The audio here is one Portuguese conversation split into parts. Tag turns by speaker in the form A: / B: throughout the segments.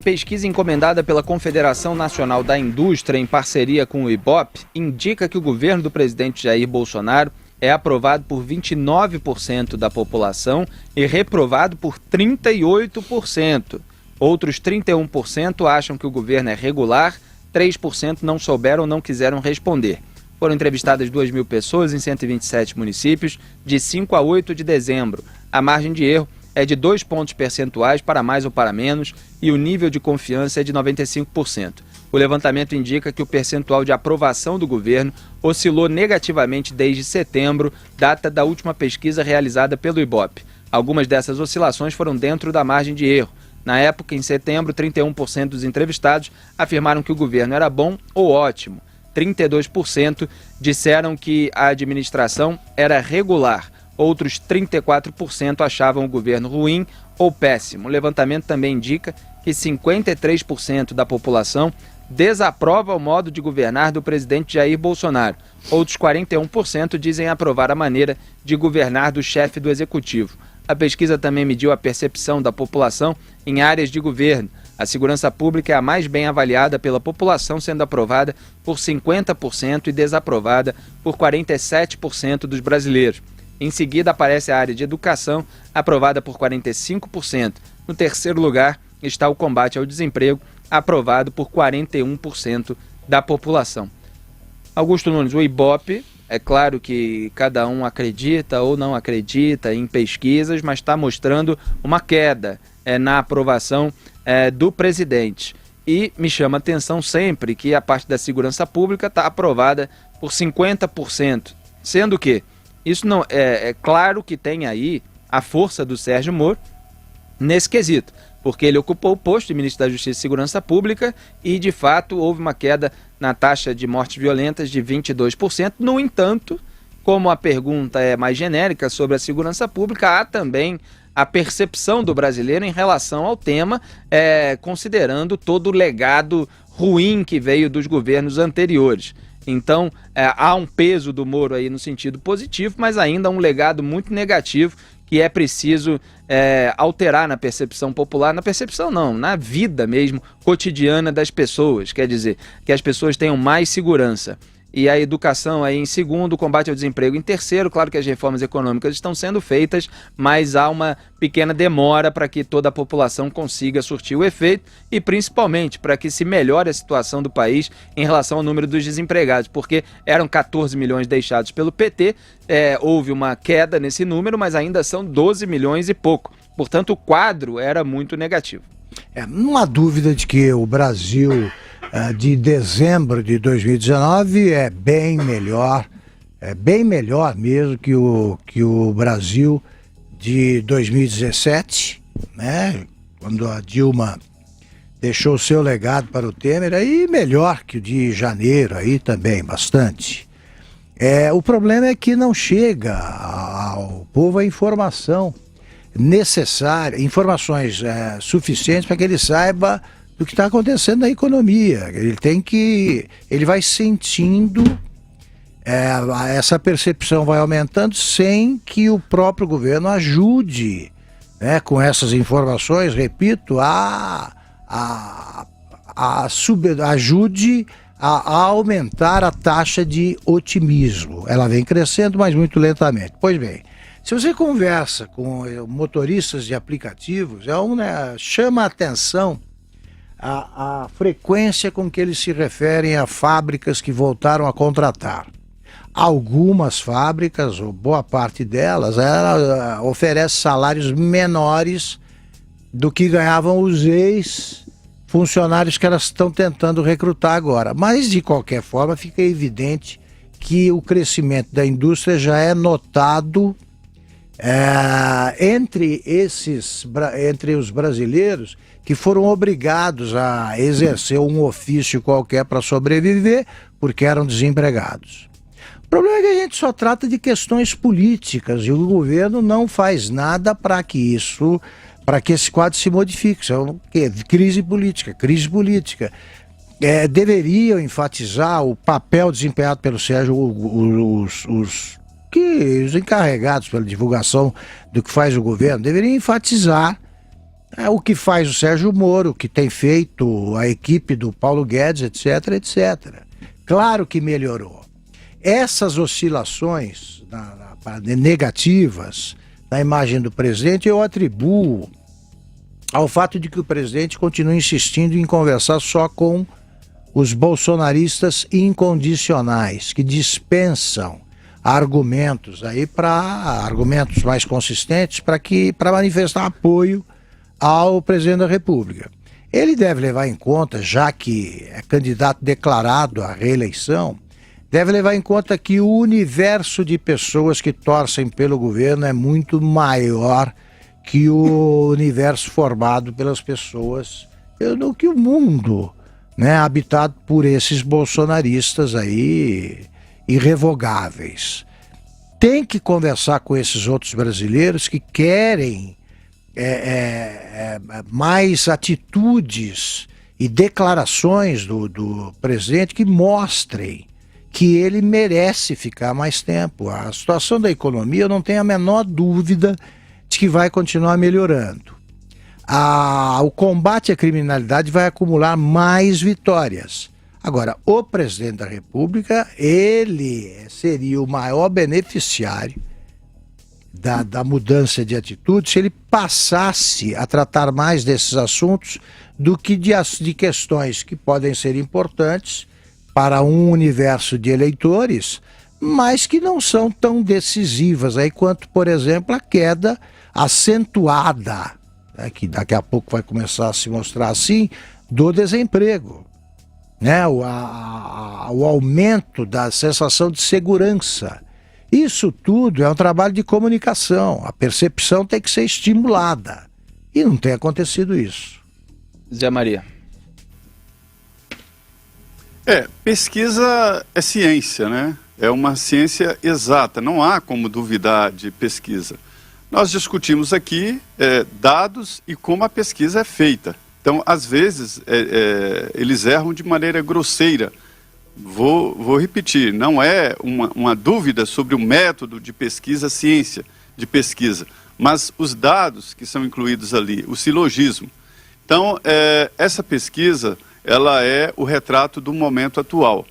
A: Pesquisa encomendada pela Confederação Nacional da Indústria em parceria com o IBOP indica que o governo do presidente Jair Bolsonaro é aprovado por 29% da população e reprovado por 38%. Outros 31% acham que o governo é regular, 3% não souberam ou não quiseram responder. Foram entrevistadas 2.000 pessoas em 127 municípios de 5 a 8 de dezembro. A margem de erro é de 2 pontos percentuais para mais ou para menos e o nível de confiança é de 95%. O levantamento indica que o percentual de aprovação do governo oscilou negativamente desde setembro, data da última pesquisa realizada pelo IBOP. Algumas dessas oscilações foram dentro da margem de erro. Na época, em setembro, 31% dos entrevistados afirmaram que o governo era bom ou ótimo. 32% disseram que a administração era regular. Outros 34% achavam o governo ruim ou péssimo. O levantamento também indica que 53% da população desaprova o modo de governar do presidente Jair Bolsonaro. Outros 41% dizem aprovar a maneira de governar do chefe do executivo. A pesquisa também mediu a percepção da população em áreas de governo. A segurança pública é a mais bem avaliada pela população, sendo aprovada por 50% e desaprovada por 47% dos brasileiros. Em seguida, aparece a área de educação, aprovada por 45%. No terceiro lugar está o combate ao desemprego, aprovado por 41% da população. Augusto Nunes, o IBOP, é claro que cada um acredita ou não acredita em pesquisas, mas está mostrando uma queda na aprovação do presidente. E me chama a atenção sempre que a parte da segurança pública está aprovada por 50%, sendo que isso não é claro que tem aí a força do Sérgio Moro nesse quesito, porque ele ocupou o posto de ministro da Justiça e Segurança Pública e, de fato, houve uma queda na taxa de mortes violentas de 22%. No entanto, como a pergunta é mais genérica sobre a segurança pública, há também a percepção do brasileiro em relação ao tema, considerando todo o legado ruim que veio dos governos anteriores. Então, há um peso do Moro aí no sentido positivo, mas ainda um legado muito negativo que é preciso alterar na percepção popular, na percepção não, na vida mesmo cotidiana das pessoas, quer dizer, que as pessoas tenham mais segurança. E a educação aí em segundo, o combate ao desemprego em terceiro. Claro que as reformas econômicas estão sendo feitas, mas há uma pequena demora para que toda a população consiga surtir o efeito e principalmente para que se melhore a situação do país em relação ao número dos desempregados, porque eram 14 milhões deixados pelo PT, houve uma queda nesse número, mas ainda são 12 milhões e pouco. Portanto, o quadro era muito negativo.
B: Não há dúvida de que o Brasil de dezembro de 2019 é bem melhor mesmo que o Brasil de 2017, né? Quando a Dilma deixou o seu legado para o Temer, aí melhor que o de janeiro, aí também bastante. O problema é que não chega ao povo a informação necessária, informações suficientes para que ele saiba do que está acontecendo na economia. Ele vai sentindo, essa percepção vai aumentando sem que o próprio governo ajude, né, com essas informações, repito, ajude a aumentar a taxa de otimismo. Ela vem crescendo, mas muito lentamente. Pois bem, se você conversa com motoristas de aplicativos, chama a atenção a frequência com que eles se referem a fábricas que voltaram a contratar. Algumas fábricas, ou boa parte delas, ela oferece salários menores do que ganhavam os ex-funcionários que elas estão tentando recrutar agora. Mas, de qualquer forma, fica evidente que o crescimento da indústria já é notado entre os brasileiros que foram obrigados a exercer um ofício qualquer para sobreviver porque eram desempregados. O problema é que a gente só trata de questões políticas e o governo não faz nada para que esse quadro se modifique. Isso é o quê? Crise política. Deveriam enfatizar o papel desempenhado pelo Sérgio, os encarregados pela divulgação do que faz o governo, deveriam enfatizar É o que faz o Sérgio Moro, o que tem feito a equipe do Paulo Guedes, etc, etc. Claro que melhorou. Essas oscilações negativas na imagem do presidente eu atribuo ao fato de que o presidente continua insistindo em conversar só com os bolsonaristas incondicionais, que dispensam argumentos argumentos mais consistentes para manifestar apoio ao presidente da República. Ele deve levar em conta, já que é candidato declarado à reeleição, deve levar em conta que o universo de pessoas que torcem pelo governo é muito maior que o universo formado pelas pessoas, do que o mundo, né, habitado por esses bolsonaristas aí irrevogáveis. Tem que conversar com esses outros brasileiros que querem mais atitudes e declarações do presidente que mostrem que ele merece ficar mais tempo. A situação da economia, eu não tenho a menor dúvida de que vai continuar melhorando. O combate à criminalidade vai acumular mais vitórias. Agora, o presidente da República, ele seria o maior beneficiário da mudança de atitude se ele passasse a tratar mais desses assuntos do que de questões que podem ser importantes para um universo de eleitores, mas que não são tão decisivas aí quanto, por exemplo, a queda acentuada, né, que daqui a pouco vai começar a se mostrar assim, do desemprego, né, o aumento da sensação de segurança. Isso tudo é um trabalho de comunicação, a percepção tem que ser estimulada, e não tem acontecido isso.
A: Zé Maria.
C: Pesquisa é ciência, né? É uma ciência exata, não há como duvidar de pesquisa. Nós discutimos aqui dados e como a pesquisa é feita. Então, às vezes, eles erram de maneira grosseira. Vou repetir, não é uma dúvida sobre o método de pesquisa, ciência de pesquisa, mas os dados que são incluídos ali, o silogismo. Então, essa pesquisa, ela é o retrato do momento atual.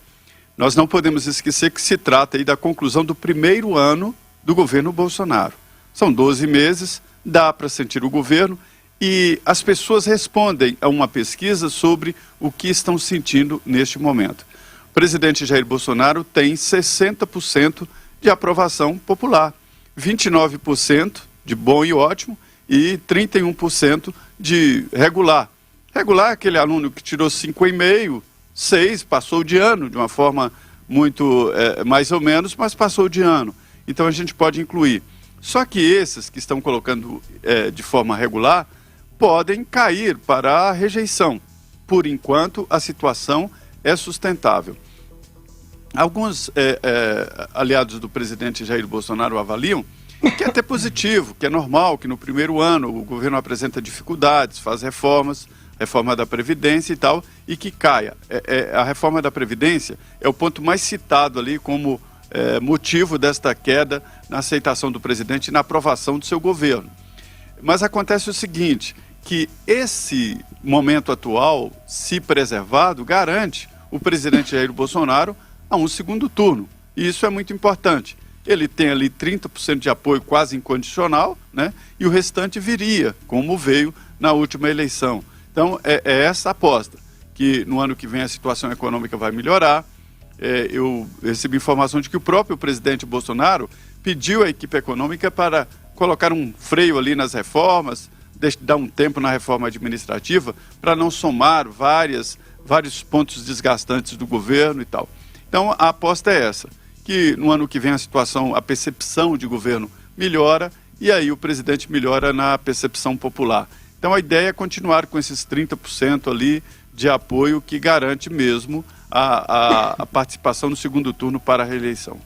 C: Nós não podemos esquecer que se trata aí da conclusão do primeiro ano do governo Bolsonaro. São 12 meses, dá para sentir o governo e as pessoas respondem a uma pesquisa sobre o que estão sentindo neste momento. O presidente Jair Bolsonaro tem 60% de aprovação popular, 29% de bom e ótimo e 31% de regular. Regular é aquele aluno que tirou 5,5, 6, passou de ano de uma forma muito mais ou menos, mas passou de ano. Então a gente pode incluir. Só que esses que estão colocando de forma regular podem cair para a rejeição. Por enquanto, a situação é sustentável. Alguns aliados do presidente Jair Bolsonaro avaliam que é até positivo, que é normal, que no primeiro ano o governo apresenta dificuldades, faz reformas, reforma da Previdência e tal, e que caia. A reforma da Previdência é o ponto mais citado ali como motivo desta queda na aceitação do presidente e na aprovação do seu governo. Mas acontece o seguinte, que esse momento atual, se preservado, garante o presidente Jair Bolsonaro a um segundo turno. E isso é muito importante. Ele tem ali 30% de apoio quase incondicional, né? E o restante viria, como veio na última eleição. Então, é essa a aposta, que no ano que vem a situação econômica vai melhorar. Eu recebi informação de que o próprio presidente Bolsonaro pediu à equipe econômica para colocar um freio ali nas reformas, dar um tempo na reforma administrativa, para não somar vários pontos desgastantes do governo e tal. Então, a aposta é essa, que no ano que vem a situação, a percepção de governo melhora, e aí o presidente melhora na percepção popular. Então a ideia é continuar com esses 30% ali de apoio que garante mesmo a participação no segundo turno para a reeleição.